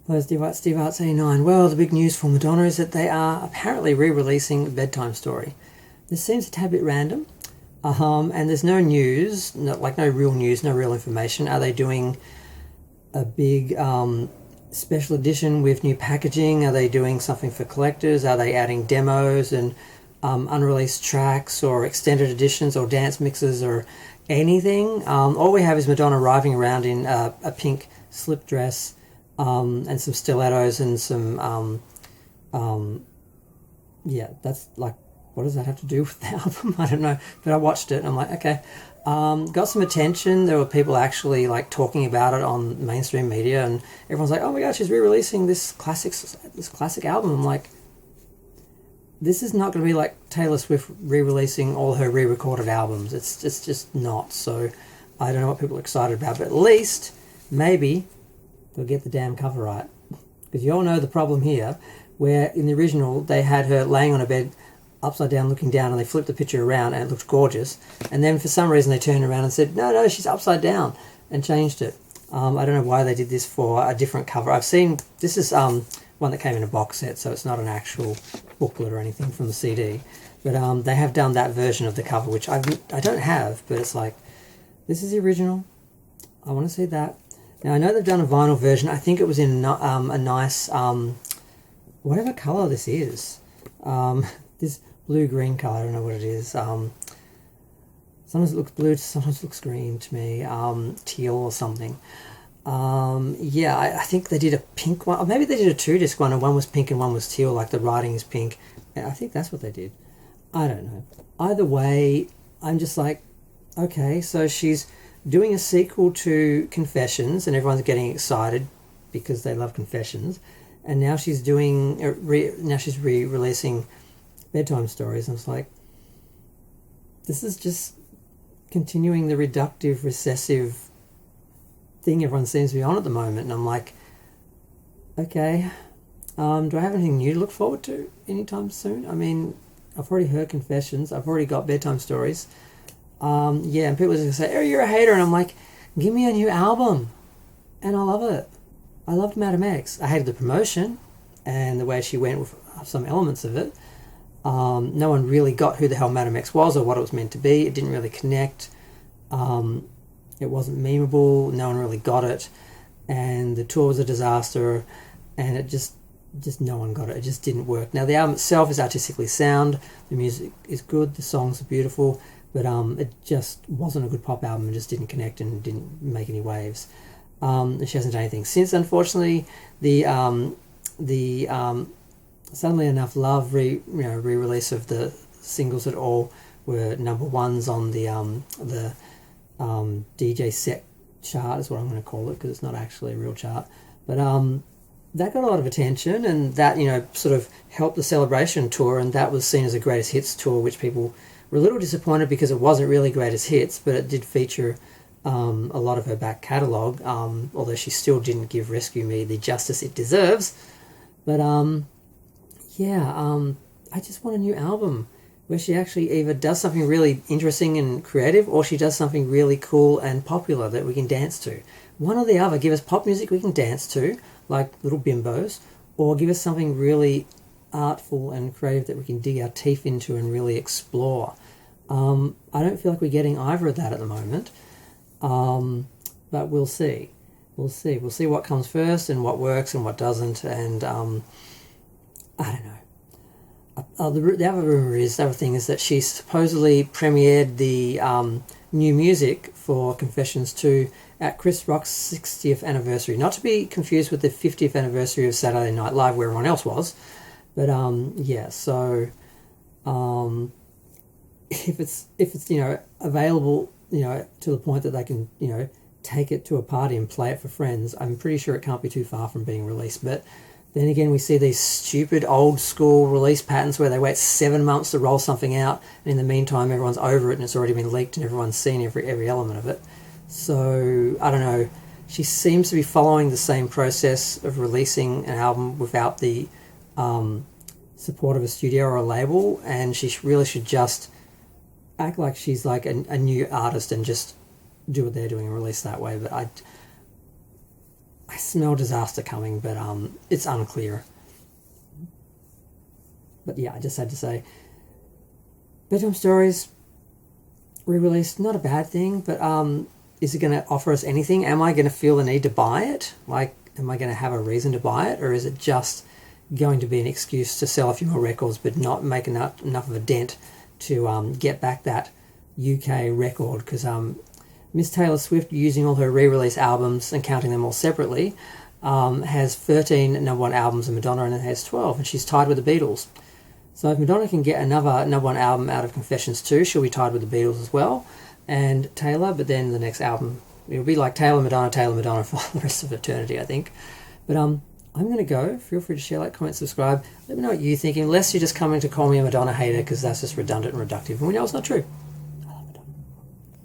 Hello, Steve Arts 89. Well, the big news for Madonna is that they are apparently re-releasing Bedtime Story. This seems a tad bit random, and there's no news, no real news, no real information. Are they doing a big special edition with new packaging? Are they doing something for collectors? Are they adding demos and unreleased tracks or extended editions or dance mixes or anything? All we have is Madonna arriving around in a pink slip dress and some stilettos and some that's like, what does that have to do with the album? I don't know, but I watched it and I'm like, okay. Got some attention. There were people actually like talking about it on mainstream media, and everyone's like, oh my god, she's re-releasing this classic album. I'm like, this is not going to be like Taylor Swift re-releasing all her re-recorded albums. It's just not. So I don't know what people are excited about, but at least maybe they'll get the damn cover right, because you all know the problem here, where in the original they had her laying on a bed upside down looking down, and they flipped the picture around and it looked gorgeous, and then for some reason they turned around and said no, she's upside down, and changed it. I don't know why they did this for a different cover. I've seen this is one that came in a box set, so it's not an actual booklet or anything from the CD, but they have done that version of the cover, which I don't have, but it's like, this is the original, I want to see that. Now I know they've done a vinyl version. I think it was in a nice whatever colour this is, this blue-green colour, I don't know what it is. Sometimes it looks blue, sometimes it looks green to me, teal or something. I think they did a pink one, or maybe they did a 2-disc one, and one was pink and one was teal, like the writing is pink. I think that's what they did. I don't know. Either way, I'm just like, okay, so she's doing a sequel to Confessions, and everyone's getting excited because they love Confessions, and now she's doing she's re-releasing Bedtime Stories, and it's like, this is just continuing the reductive, recessive thing everyone seems to be on at the moment, and I'm like, okay, do I have anything new to look forward to anytime soon? I mean, I've already heard Confessions, I've already got Bedtime Stories, and people are just going to say, oh, you're a hater, and I'm like, give me a new album, and I love it. I loved Madam X. I hated the promotion and the way she went with some elements of it. No one really got who the hell Madam X was or what it was meant to be. It didn't really connect. It wasn't memeable. No one really got it, and the tour was a disaster, and it just no one got it. It just didn't work. Now the album itself is artistically sound. The music is good. The songs are beautiful, but it just wasn't a good pop album. It just didn't connect and didn't make any waves. And she hasn't done anything since, unfortunately. The Suddenly Enough Love re-release of the singles that all were number ones on the DJ set chart is what I'm going to call it, because it's not actually a real chart, but that got a lot of attention, and that sort of helped the Celebration tour, and that was seen as a greatest hits tour, which people were a little disappointed because it wasn't really greatest hits, but it did feature a lot of her back catalogue, although she still didn't give Rescue Me the justice it deserves. But I just want a new album where she actually either does something really interesting and creative, or she does something really cool and popular that we can dance to. One or the other. Give us pop music we can dance to, like Little Bimbos, or give us something really artful and creative that we can dig our teeth into and really explore. I don't feel like we're getting either of that at the moment, but we'll see. We'll see what comes first and what works and what doesn't, and I don't know. The other thing is that she supposedly premiered the new music for Confessions 2 at Chris Rock's 60th anniversary. Not to be confused with the 50th anniversary of Saturday Night Live, where everyone else was. But so if it's available, to the point that they can take it to a party and play it for friends, I'm pretty sure it can't be too far from being released. But then again, we see these stupid old school release patterns where they wait 7 months to roll something out, and in the meantime everyone's over it and it's already been leaked and everyone's seen every element of it. So I don't know, she seems to be following the same process of releasing an album without the support of a studio or a label, and she really should just act like she's like a new artist and just do what they're doing and release that way. But I smell disaster coming, but it's unclear. But yeah, I just had to say, Bedtime Stories re-released, not a bad thing, but is it going to offer us anything? Am I going to feel the need to buy it? Like, am I going to have a reason to buy it, or is it just going to be an excuse to sell a few more records but not make enough of a dent to get back that UK record? Because Miss Taylor Swift, using all her re-release albums and counting them all separately, has 13 number one albums, and Madonna and has 12, and she's tied with the Beatles. So if Madonna can get another number one album out of Confessions 2, she'll be tied with the Beatles as well, and Taylor, but then the next album, it'll be like Taylor, Madonna for the rest of eternity, I think. But I'm going to go. Feel free to share, like, comment, subscribe. Let me know what you're thinking, unless you're just coming to call me a Madonna hater, because that's just redundant and reductive, and we know it's not true.